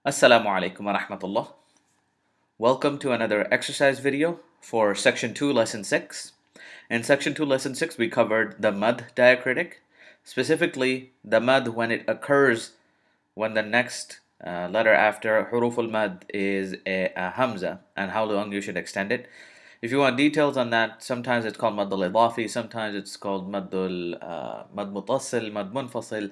Assalamu alaikum wa rahmatullah. Welcome to another exercise video for section 2 lesson 6. In section 2 lesson 6 we covered the mad diacritic, specifically the mad when it occurs when the next letter after huruf al-mad is a hamza and how long you should extend it. If you want details on that, sometimes it's called mad al-idafi, sometimes it's called mad mutassil, mad munfasil.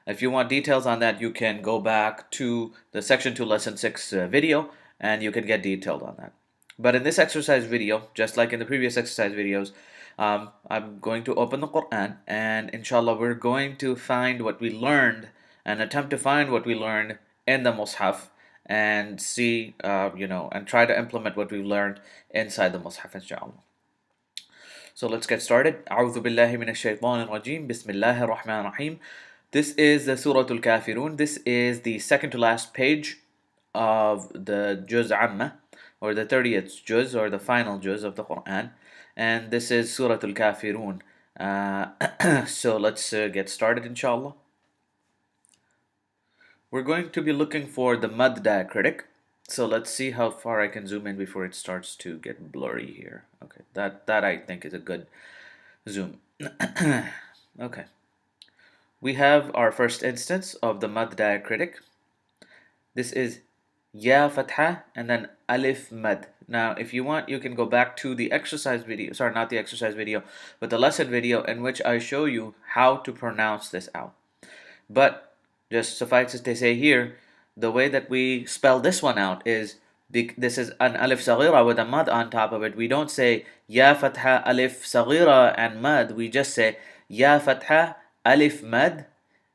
If you want details on that, you can go back to the section 2 lesson 6 video and you can get detailed on that. But in this exercise video, just like in the previous exercise videos, I'm going to open the Quran and inshallah we're going to find what we learned and attempt to find what we learned in the Mus'haf and see, and try to implement what we learned inside the Mus'haf, inshallah. So let's get started. أعوذ بالله من الشيطان الرجيم. بسم الله الرحمن الرحيم. This is the Surah Al-Kafirun. This is the second to last page of the Juz Amma, or the 30th Juz, or the final Juz of the Quran. And this is Surah Al-Kafirun. So let's get started, inshallah. We're going to be looking for the mad diacritic. So let's see how far I can zoom in before it starts to get blurry here. Okay, that I think is a good zoom. Okay. We have our first instance of the mad diacritic. This is ya fatha and then alif mad. Now, if you want, you can go back to the exercise video, sorry, not the exercise video, but the lesson video in which I show you how to pronounce this out. But just suffice it to say here, the way that we spell this one out is, this is an alif saghira with a mad on top of it. We don't say ya fatha alif saghira and mad. We just say ya fatha alif mad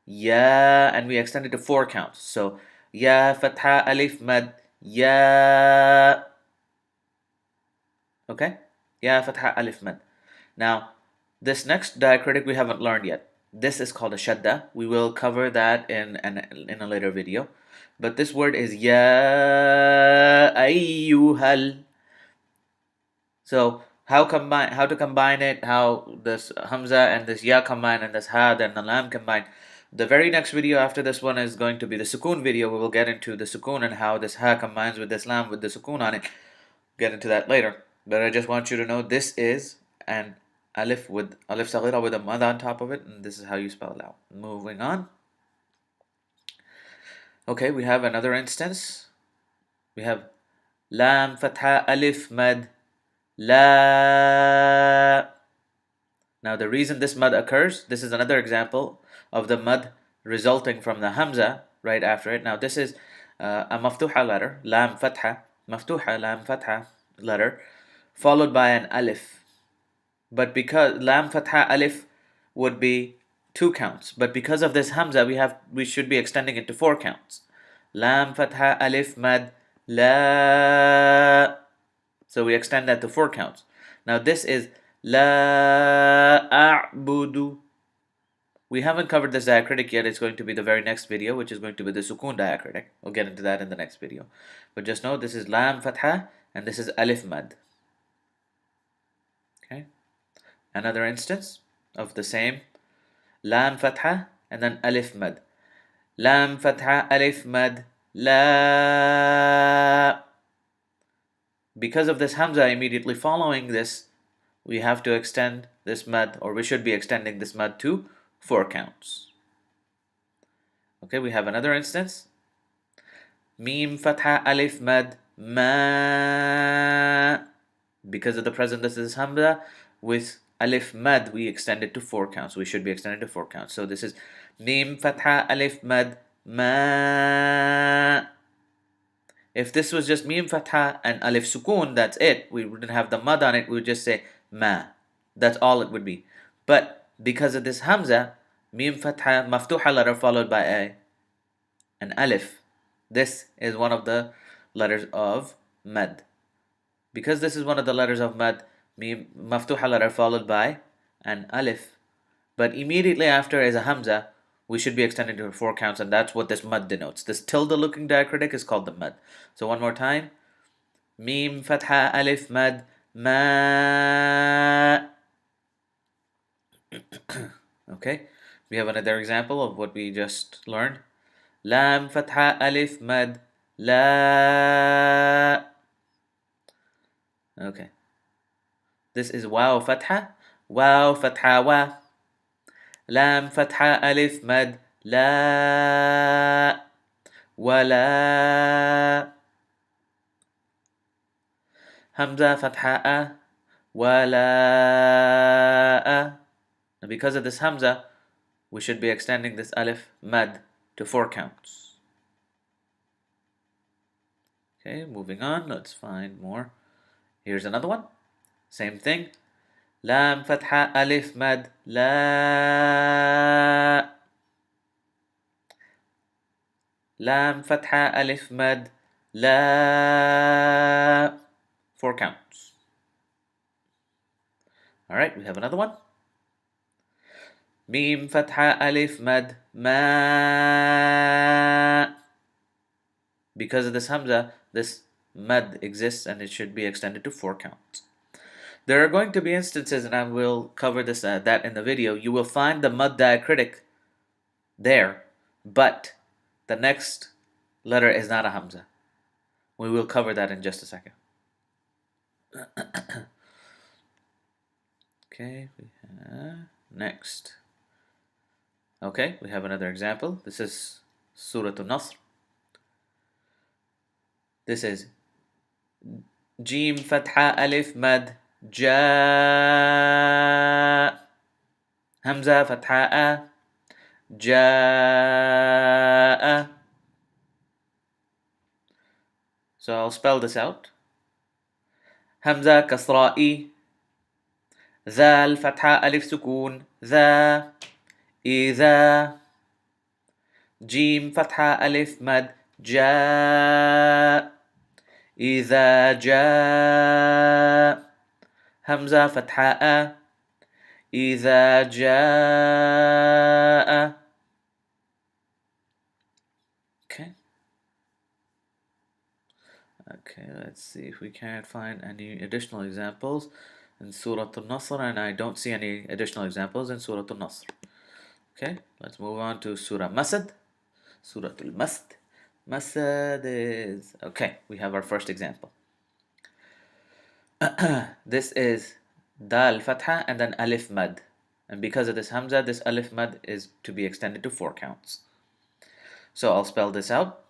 ya, and we extend it to 4 counts. So ya fatha alif mad ya. Okay, ya fatha alif mad. Now this next diacritic we haven't learned yet. This is called a shadda. We will cover that in a later video. But this word is ya ayyuhal. So how to combine it, how this hamza and this ya combine and this had and the lam combine. The very next video after this one is going to be the sukoon video. We will get into the sukoon and how this ha combines with this lam with the sukoon on it. Get into that later. But I just want you to know this is an alif saghira with a mad on top of it, and this is how you spell it out. Moving on. Okay, we have another instance. We have lam fatha alif mad la. Now the reason this mad occurs, this is another example of the mad resulting from the hamza right after it. Now this is a maftuha letter, lam fatha, maftuha lam fatha letter, followed by an alif. But because lam fatha alif would be 2 counts, but because of this hamza we should be extending it to 4 counts. Lam fatha alif mad la. So we extend that to 4 counts. Now this is la a'budu. We haven't covered this diacritic yet. It's going to be the very next video, which is going to be the sukoon diacritic. We'll get into that in the next video. But just know this is lam fatha and this is alif mad. Okay. Another instance of the same, lam fatha and then alif mad. Lam fatha alif mad la. Because of this hamza immediately following this, we have to extend this mad, or we should be extending this mad to 4 counts. Okay, we have another instance. Mim fatha alif mad ma. Because of the present, this is hamza with alif mad, we extend it to 4 counts. We should be extended to 4 counts. So this is mim fatha alif mad ma. If this was just mim fatha and alif sukoon, that's it. We wouldn't have the mad on it. We would just say ma. That's all it would be. But because of this hamza, mim fatha maftuha letter followed by an alif. This is one of the letters of mad. Because this is one of the letters of mad, mim maftuha letter followed by an alif. But immediately after is a hamza, we should be extended to 4 counts, and that's what this mad denotes. This tilde looking diacritic is called the mad. So one more time. Mim fatha alif mad ma. Okay, we have another example of what we just learned. Lam fatha alif mad لا. Okay. This is واو فتحة. واو فتحة و. لام فتحة ألف مد لا. ولا. همزة فتحة أ. ولا أ. And because of this hamza, we should be extending this alif mad to 4 counts. Okay, moving on, let's find more. Here's another one. Same thing. Lam fatha alif mad la. Lam fatha alif mad la. 4 counts. Alright, we have another one. Mim fatha alif mad ma. Because of this hamza, this mad exists and it should be extended to 4 counts. There are going to be instances, and I will cover this that in the video, you will find the mad diacritic there, but the next letter is not a hamza. We will cover that in just a second. Okay, we have next. Okay, we have another example. This is Surah Al-Nasr. This is Jim Fatha Alif Mad Ja. Hamza Fatha A. Ja. So I'll spell this out. Hamza Kasra'i. Zal Fatha Alif Sukun. Za. إذا. جيم فتحة ألف مد جاء. إذا جاء. همزة فتحة أ. إذا جاء. Okay, let's see if we can't find any additional examples in Surah Al-Nasr, and I don't see any additional examples in Surah Al-Nasr. Okay, let's move on to Surah Masad. Surah Al-Masd. Masad is... Okay, we have our first example. This is Dal Fatha and then Alif Mad. And because of this Hamza, this Alif Mad is to be extended to 4 counts. So I'll spell this out.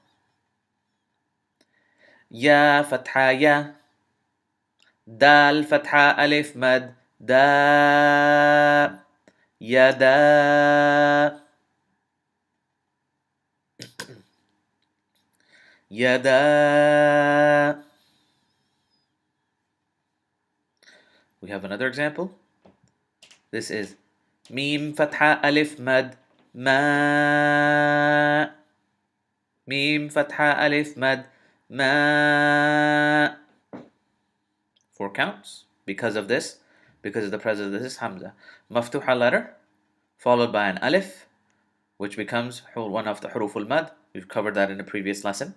Ya Fatha Ya. Dal Fatha Alif Mad Da. Yada. Yada. We have another example. This is Mim Fatha Alif Mad Ma. Mim Fatha Alif Mad Ma. 4 counts because of this, because of the presence of this Hamza. Maftuha letter followed by an Alif, which becomes one of the Huruf al-Mad. We've covered that in a previous lesson.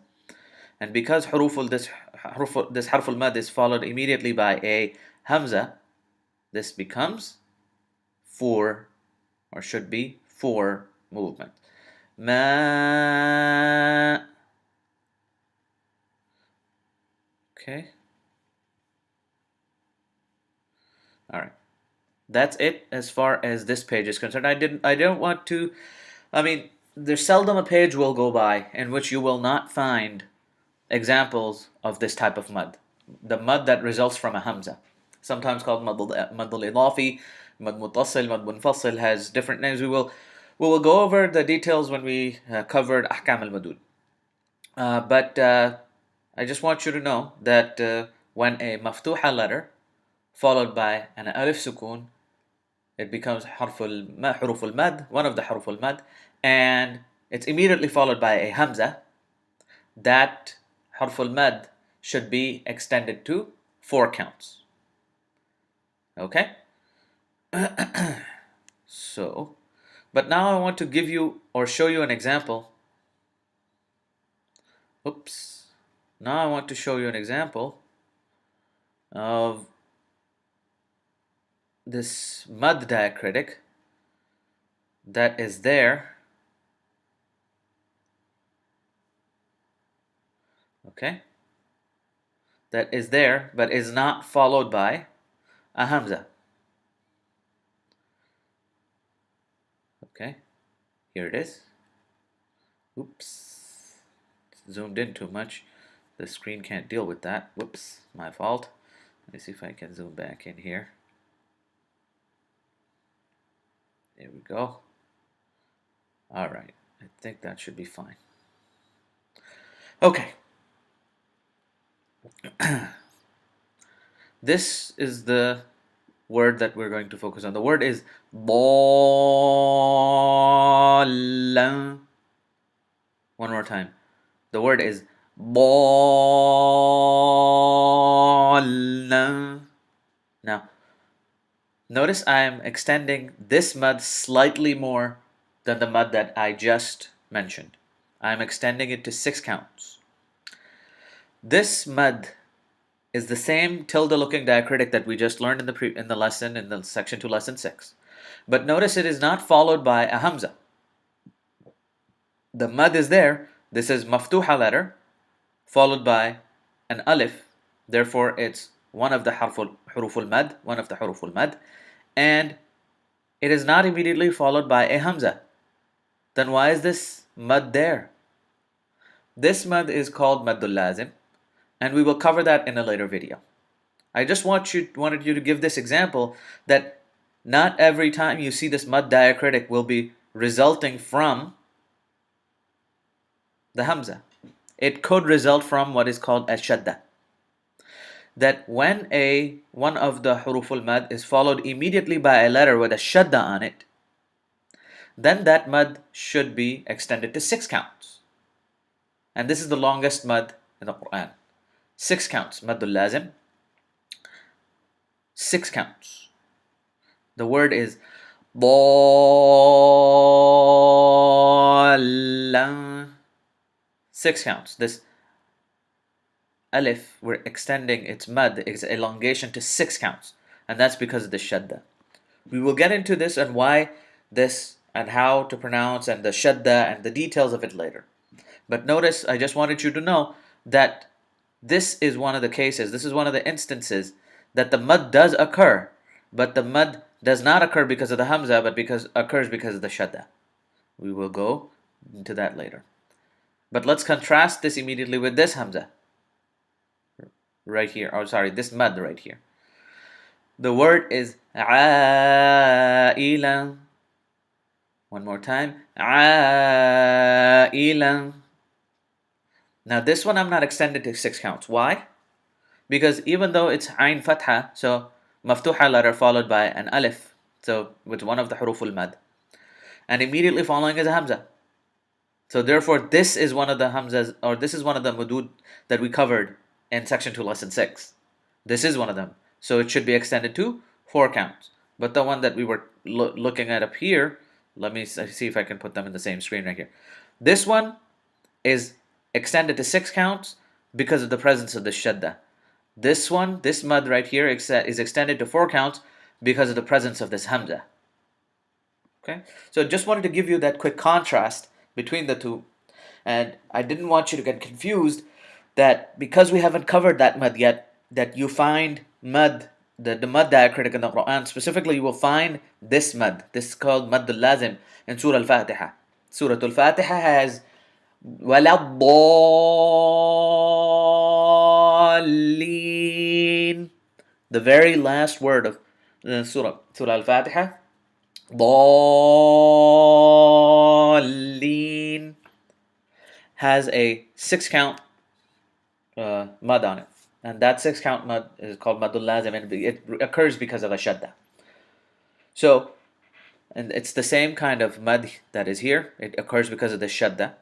And because this Harf al-Mad is followed immediately by a Hamza, this becomes 4, or should be 4 movement. Ma. Okay. All right. That's it as far as this page is concerned. I don't want to, there's seldom a page will go by in which you will not find examples of this type of mud. The mud that results from a hamza, sometimes called mud al-idafi, mud muttasil, mud munfasil, has different names. We will go over the details when we covered ahkam al-madud. But I just want you to know that when a maftuha letter followed by an alif sukun, it becomes huruf al-mad, one of the huruf al-mad, and it's immediately followed by a hamza. That huruf al-mad should be extended to 4 counts. Okay? So, but now I want to give you or show you an example. Oops. Now I want to show you an example of this mad diacritic that is there Okay? That is there, but is not followed by a hamza. Okay? Here it is. Oops. Zoomed in too much. The screen can't deal with that. Whoops. My fault. Let me see if I can zoom back in here. There we go. All right. I think that should be fine. Okay. This is the word that we're going to focus on. The word is ضَالًّا. One more time. The word is ضَالًّا. Now, notice I am extending this mud slightly more than the mud that I just mentioned. I'm extending it to 6 counts. This mud is the same tilde-looking diacritic that we just learned in the lesson, in the section 2, lesson 6. But notice it is not followed by a hamza. The mud is there. This is maftuha letter followed by an alif. Therefore, it's one of the huruful mad, one of the huruful mad, and it is not immediately followed by a hamza. Then why is this mud there? This mud is called maddul lazim, and we will cover that in a later video. I just wanted you to give this example that not every time you see this mud diacritic will be resulting from the hamza. It could result from what is called ash-shadda. That when one of the huruful mad is followed immediately by a letter with a shadda on it, then that mad should be extended to 6 counts. And this is the longest mad in the Quran. 6 counts, maddul lazim. 6 counts. The word is ضَالًّا. 6 counts. This alif, we're extending its mad, its elongation to 6 counts. And that's because of the shadda. We will get into this and why this and how to pronounce and the shadda and the details of it later. But notice, I just wanted you to know that this is one of the cases, this is one of the instances that the mad does occur, but the mad does not occur because of the hamza, but occurs because of the shadda. We will go into that later. But let's contrast this immediately with this hamza right here. Oh, sorry, this mad right here. The word is عائلا. One more time. عائلا. Now this one I'm not extended to 6 counts. Why? Because even though it's ayn fatha, so maftuha letter followed by an alif, so with one of the huruful mad, and immediately following is a hamza. So therefore this is one of the hamzas, or this is one of the mudud that we covered in section 2, lesson 6. This is one of them. So it should be extended to 4 counts. But the one that we were looking at up here, let me see if I can put them in the same screen right here. This one is extended to 6 counts because of the presence of the shadda. This one, this mad right here is extended to 4 counts because of the presence of this hamza. Okay? So just wanted to give you that quick contrast between the two. And I didn't want you to get confused that because we haven't covered that mad yet, that you find mad, the mad diacritic in the Quran, specifically you will find this mad. This is called maddul lazim in Surah Al-Fatiha. Surah Al-Fatiha has وَلَا الضَّالِّينَ. The very last word of Surah Al-Fatiha, ضَالِّينَ, has a 6 count mad on it. And that 6 count mad is called maddul lazim, and it occurs because of a shadda. So, and it's the same kind of mad that is here. It occurs because of the shadda.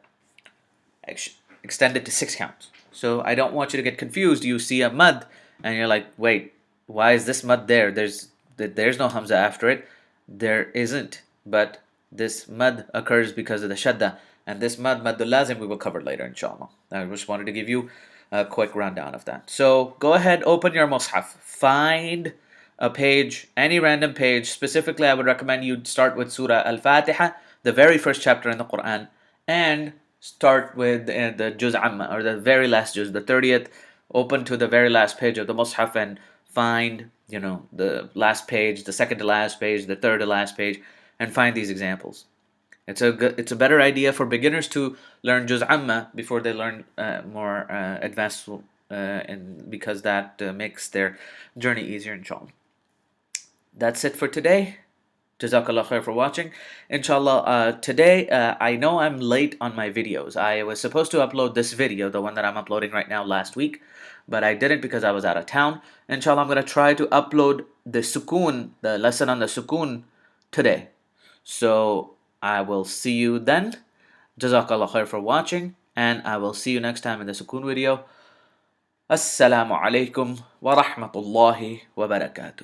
Extended to 6 counts. So I don't want you to get confused. You see a mad and you're like, wait, why is this mad there? There's no hamza after it. There isn't, but this mad occurs because of the shadda, and this maddul lazim we will cover later, inshallah. I just wanted to give you a quick rundown of that. So go ahead, open your mushaf, find a page, any random page. Specifically, I would recommend you start with Surah Al-Fatiha, the very first chapter in the Quran, and start with the juz amma, or the very last juz, the 30th, open to the very last page of the mushaf and find, the last page, the second to last page, the third to last page, and find these examples. It's a better idea for beginners to learn juz amma before they learn more advanced, and because that makes their journey easier, inshallah. That's it for today. Jazakallah khair for watching. Inshallah, today I know I'm late on my videos. I was supposed to upload this video, the one that I'm uploading right now, last week, but I didn't because I was out of town. Inshallah, I'm going to try to upload the sukoon, the lesson on the sukoon, today. So I will see you then. Jazakallah khair for watching, and I will see you next time in the sukoon video. Assalamu alaikum wa rahmatullahi wa barakatuh.